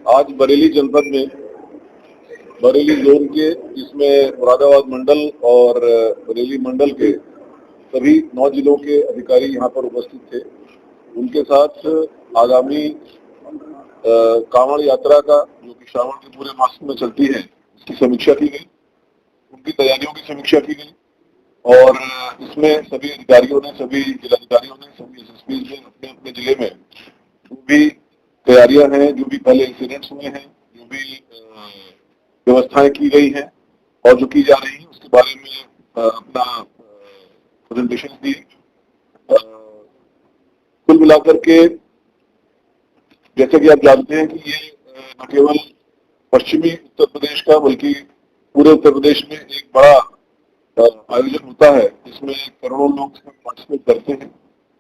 आज बरेली जनपद में बरेली जोन के, इसमें मुरादाबाद मंडल और बरेली मंडल के सभी 9 जिलों के अधिकारी यहाँ पर उपस्थित थे। उनके साथ आगामी कांवड़ यात्रा का, जो कि श्रावण के पूरे मास में चलती है, उसकी समीक्षा की गई, उनकी तैयारियों की समीक्षा की गई। और इसमें सभी अधिकारियों ने, सभी जिलाधिकारियों ने, सभी एसएसपी ने अपने अपने जिले में जो भी तैयारियां हैं, जो भी पहले इंसिडेंट्स हुए हैं, जो भी व्यवस्थाएं की गई हैं और जो की जा रही है, उसके बारे में अपना प्रेजेंटेशन दी। कुल मिलाकर के जैसे कि आप जानते हैं कि ये न केवल पश्चिमी उत्तर प्रदेश का बल्कि पूरे उत्तर प्रदेश में एक बड़ा आयोजन होता है, जिसमें करोड़ों लोग इसमें पार्टिसिपेट करते हैं।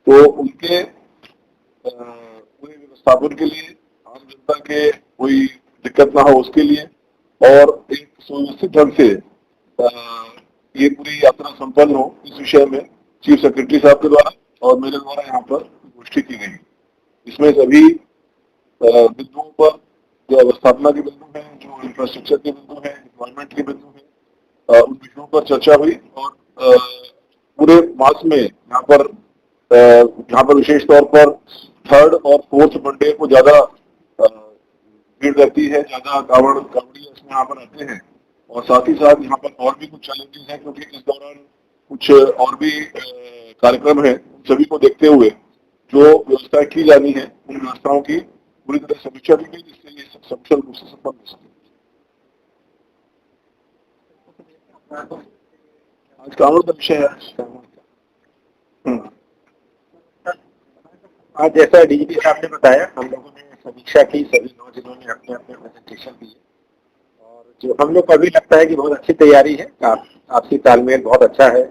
तो उनके पूरे व्यवस्थापन के लिए, आम जनता के कोई दिक्कत ना हो उसके लिए, और एक सुव्यवस्थित ढंग से ये पूरी यात्रा संपन्न हो, इस विषय में चीफ सेक्रेटरी साहब के द्वारा और मेरे द्वारा यहाँ पर गोष्ठी की गई। इसमें सभी बिंदुओं पर, जो अवस्थापना के बिंदु हैं, जो इंफ्रास्ट्रक्चर के बिंदु हैं, डिप्लॉयमेंट के बिंदु हैं, उन विषयों पर चर्चा हुई। और पूरे मास में यहाँ पर विशेष तौर पर 3rd और 4th मंडे को ज्यादा भीड़ रहती है, ज्यादा कांवड़ी इसमें यहाँ पर आते हैं। और साथ ही साथ यहाँ पर और भी कुछ चैलेंजेस हैं, क्योंकि इस दौरान कुछ और भी कार्यक्रम है। सभी को देखते हुए जो व्यवस्थाएं की जानी है, उन व्यवस्थाओं की पूरी तरह समीक्षा की गई, जिससे ये सफल रूप से संपन्न हो सके। आज कांवड़ का विषय है। आज जैसा डीजीपी साहब ने बताया, हम लोगों ने समीक्षा की, सभी 9 जिलों ने अपने अपने प्रेजेंटेशन दिए, और जो हम लोग को अभी लगता है कि बहुत अच्छी तैयारी है, आपसी तालमेल बहुत अच्छा है,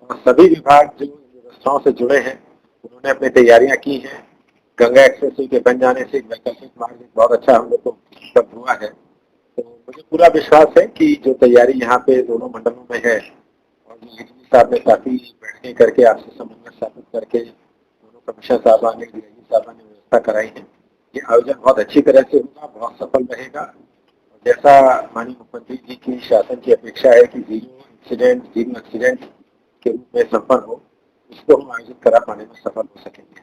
और सभी विभाग जो व्यवस्थाओं से जुड़े हैं उन्होंने अपनी तैयारियां की हैं। गंगा एक्सप्रेस के बन जाने से वैकल्पिक मार्ग बहुत अच्छा हम लोग को उपलब्ध हुआ है। तो मुझे पूरा विश्वास है कि जो तैयारी यहाँ पे दोनों मंडलों में है, और जो डीजीपी साहब ने काफी बैठकें करके आपसे समन्वय स्थापित करके कमिश्नर साहबान ने, डीआईजी साहबान ने व्यवस्था कराई है, ये आयोजन बहुत अच्छी तरह से होगा, बहुत सफल रहेगा। जैसा माननीय मुख्यमंत्री जी की शासन की अपेक्षा है कि जीरो एक्सीडेंट के रूप में संपन्न हो, उसको हम आयोजित करा पाने में सफल हो सकेंगे।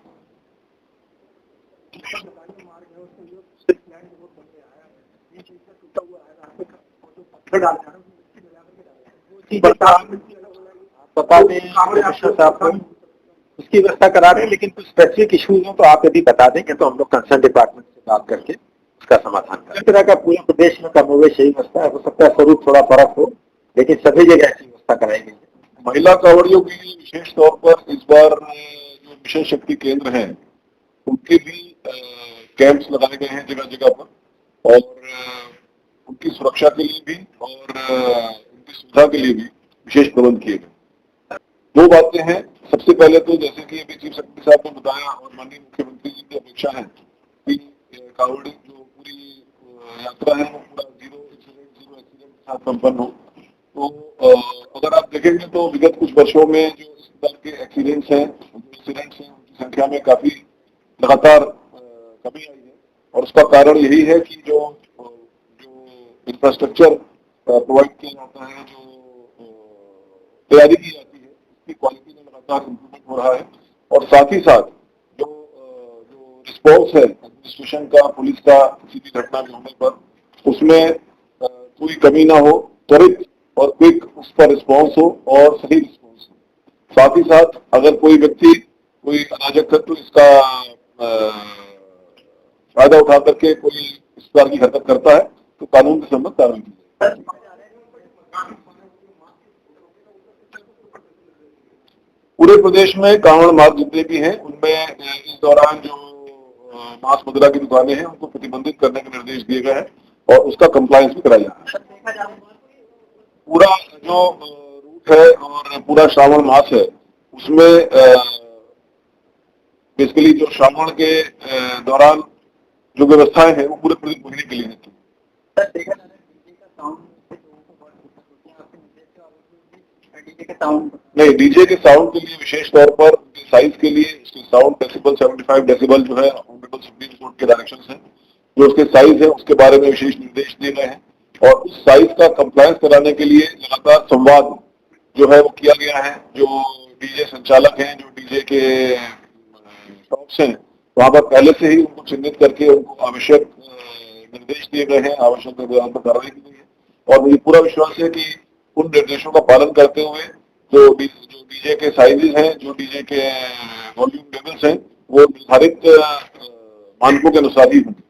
बता दें कमिश्नर साहब को, उसकी व्यवस्था करा रहे हैं, लेकिन कुछ स्पेसिफिक इश्यूज हो तो आप यदि बता देंगे तो हम लोग कंसर्न डिपार्टमेंट से बात करके उसका समाधान करें। इस तरह का पूरे प्रदेश में कमोवेश यही व्यवस्था है, हो सकता है स्वरूप थोड़ा फर्क हो, लेकिन सभी जगह ऐसी व्यवस्था कराई गई है। महिला कांवड़ियों के लिए विशेष तौर पर इस बार जो मिशन शक्ति केंद्र हैं, उनके भी कैंप्स लगाए गए हैं जगह जगह पर, और उनकी सुरक्षा के लिए भी और उनकी सुविधा के लिए भी विशेष प्रबंध किए गए। 2 बातें हैं। सबसे पहले तो जैसे कि अभी चीफ सेक्रेटरी साहब ने बताया और माननीय मुख्यमंत्री जी की अपेक्षा है कि कांवड़ी जो पूरी यात्रा है वो पूरा जीरो एक्सीडेंट के साथ संपन्न हो। तो अगर आप देखेंगे तो विगत कुछ वर्षों में जो इस प्रकार के एक्सीडेंट्स हैं, इंसिडेंट्स हैं, उनकी संख्या में काफी लगातार कमी आई है, और उसका कारण यही है कि जो इंफ्रास्ट्रक्चर प्रोवाइड किया जाता है, जो तैयारी की जाती है, उसकी क्वालिटी में लगातार इम्प्रूवमेंट हो रहा है। और साथ ही साथ जो रिस्पॉन्स है एडमिनिस्ट्रेशन का, पुलिस का, किसी भी घटना के होने पर उसमें कोई कमी ना हो, त्वरित और क्विक उस पर रिस्पॉन्स हो और सही रिस्पॉन्स हो। साथ ही साथ अगर कोई व्यक्ति, कोई अराजक तत्व इसका फायदा उठा करके कोई इस प्रकार की हरकत करता है तो कानून के संबंध कार्रवाई की जाएगी। पूरे प्रदेश में कांवड़ मार्ग जितने भी हैं उनमें इस दौरान जो मांस मदिरा की दुकानें हैं उनको प्रतिबंधित करने के निर्देश दिए गए हैं और उसका कंप्लायंस भी कराया जा रहा है। पूरा जो रूट है और पूरा श्रावण मास है उसमें बेसिकली जो श्रावण के दौरान जो व्यवस्थाएं हैं वो पूरे महीने के लिए रहती है। नहीं, डीजे के साउंड के लिए विशेष तौर पर साइज के लिए साउंड डेसिबल 75 डेसिबल जो है ऑनरेबल सुप्रीम कोर्ट के डायरेक्शंस हैं जो उसके साइज है उसके बारे में विशेष निर्देश दिए गए हैं और उस साइज का कंप्लायंस कराने के लिए लगातार संवाद जो है वो किया गया है। जो डीजे संचालक हैं, जो डीजे के शॉप्स हैं, वहां पर पहले से ही उनको चिन्हित करके उनको आवश्यक निर्देश दिए गए हैं, आवश्यक पर कार्रवाई की गई है और मुझे पूरा विश्वास है कि उन निर्देशों का पालन करते हुए जो डीजे के साइजेस हैं, जो डीजे के वॉल्यूम लेवल्स हैं, वो निर्धारित मानकों के अनुसार ही होंगे।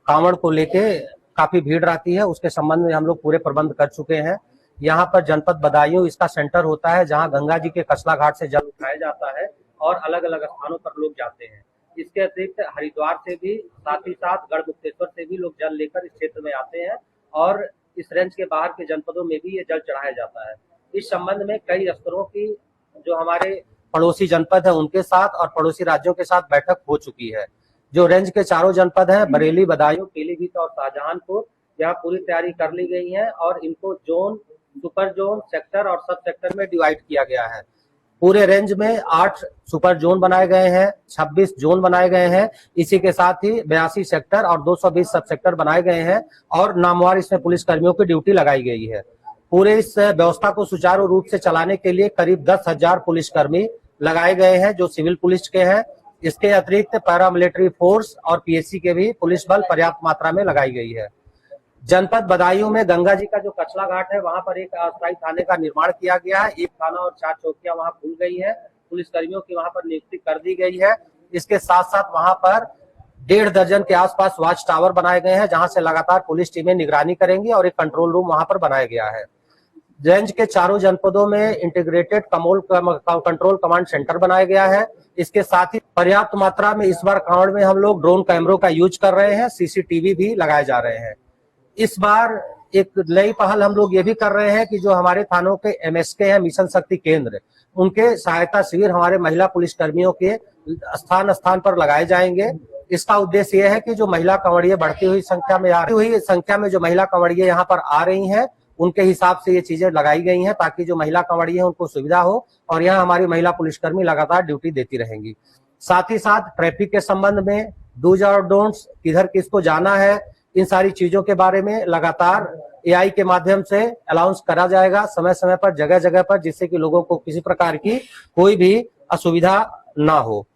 कांवड़ को लेके काफी भीड़ रहती है, उसके संबंध में हम लोग पूरे प्रबंध कर चुके हैं। यहाँ पर जनपद बदायूं इसका सेंटर होता है, जहाँ गंगा जी के कसला घाट से जल उठाया जाता है और अलग अलग स्थानों पर लोग जाते हैं। इसके अतिरिक्त हरिद्वार से भी, साथ ही साथ गढ़मुक्तेश्वर से भी लोग जल लेकर इस क्षेत्र में आते हैं और इस रेंज के बाहर के जनपदों में भी ये जल चढ़ाया जाता है। इस संबंध में कई स्तरों की जो हमारे पड़ोसी जनपद है उनके साथ और पड़ोसी राज्यों के साथ बैठक हो चुकी है। जो रेंज के चारों जनपद हैं, बरेली, बदायूं, पीलीभीत और शाहजहांपुर, यहाँ पूरी तैयारी कर ली गई है और इनको जोन, सुपर जोन, सेक्टर और सब सेक्टर में डिवाइड किया गया है। पूरे रेंज में 8 सुपर जोन बनाए गए हैं, 26 जोन बनाए गए हैं। इसी के साथ ही 82 सेक्टर और 220 सब सेक्टर बनाए गए हैं और नामवार इसमें पुलिस कर्मियों की ड्यूटी लगाई गई है। पूरे इस व्यवस्था को सुचारू रूप से चलाने के लिए करीब 10,000 पुलिसकर्मी लगाए गए हैं जो सिविल पुलिस के हैं। इसके अतिरिक्त पैरामिलिट्री फोर्स और पीएससी के भी पुलिस बल पर्याप्त मात्रा में लगाई गई है। जनपद बदायूं में गंगा जी का जो कचला घाट है, वहां पर एक अस्थायी थाने का निर्माण किया गया है। एक थाना और 4 चौकियां वहां खुल गई है, पुलिस कर्मियों की वहां पर नियुक्ति कर दी गई है। इसके साथ साथ वहां पर 1.5 दर्जन के आसपास वॉच टावर बनाए गए हैं, जहां से लगातार पुलिस टीमें निगरानी करेंगी और एक कंट्रोल रूम वहां पर बनाया गया है। रेंज के चारों जनपदों में इंटीग्रेटेड कंट्रोल कमांड सेंटर बनाया गया है। इसके साथ ही पर्याप्त मात्रा में इस बार कांवड़ में हम लोग ड्रोन कैमरों का यूज कर रहे हैं, सीसीटीवी भी लगाए जा रहे हैं। इस बार एक नई पहल हम लोग ये भी कर रहे हैं कि जो हमारे थानों के एमएसके हैं, मिशन शक्ति केंद्र, उनके सहायता शिविर हमारे महिला पुलिस कर्मियों के स्थान स्थान पर लगाए जाएंगे। इसका उद्देश्य यह है कि जो महिला कांवड़िये बढ़ती हुई संख्या में जो महिला कांवड़िये यहाँ पर आ रही हैं, उनके हिसाब से ये चीजें लगाई गई हैं ताकि जो महिला कांवड़िये हैं उनको सुविधा हो और यहाँ हमारी महिला पुलिसकर्मी लगातार ड्यूटी देती रहेंगी। साथ ही साथ ट्रैफिक के संबंध में डूज और डोंट्स, किधर किसको जाना है, इन सारी चीजों के बारे में लगातार एआई के माध्यम से अनाउंस करा जाएगा समय समय पर, जगह जगह पर, जिससे कि लोगों को किसी प्रकार की कोई भी असुविधा ना हो।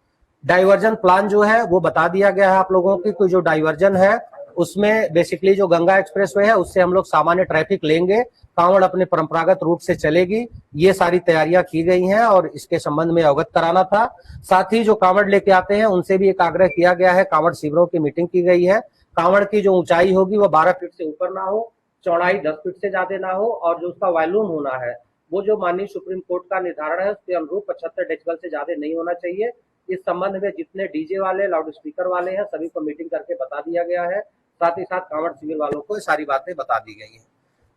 डाइवर्जन प्लान जो है वो बता दिया गया है आप लोगों की। कोई जो डाइवर्जन है उसमें बेसिकली जो गंगा एक्सप्रेसवे है उससे हम लोग सामान्य ट्रैफिक लेंगे, कांवड़ अपने परंपरागत रूट से चलेगी। ये सारी तैयारियां की गई हैं और इसके संबंध में अवगत कराना था। साथ ही जो कांवड़ लेके आते हैं उनसे भी एक आग्रह किया गया है, कांवड़ शिविरों की मीटिंग की गई है। कांवड़ की जो ऊंचाई होगी वो 12 फीट से ऊपर ना हो, चौड़ाई 10 फीट से ज्यादा ना हो और जो उसका वॉल्यूम होना है वो जो माननीय सुप्रीम कोर्ट का निर्धारण है उसके अनुरूप 75 डेसिबल से ज्यादा नहीं होना चाहिए। इस संबंध में जितने डीजे वाले, लाउड स्पीकर वाले हैं सभी को मीटिंग करके बता दिया गया है। साथ ही साथ कांवड़ शिविर वालों को ये सारी बातें बता दी गई है।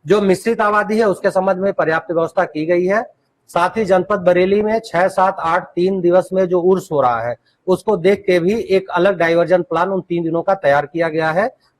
जो मिश्रित आबादी है उसके संबंध में पर्याप्त व्यवस्था की गई है। साथ ही जनपद बरेली में 6, 7, 8 3 दिवस में जो उर्स हो रहा है उसको देख के भी एक अलग डाइवर्जन प्लान उन 3 दिनों का तैयार किया गया है।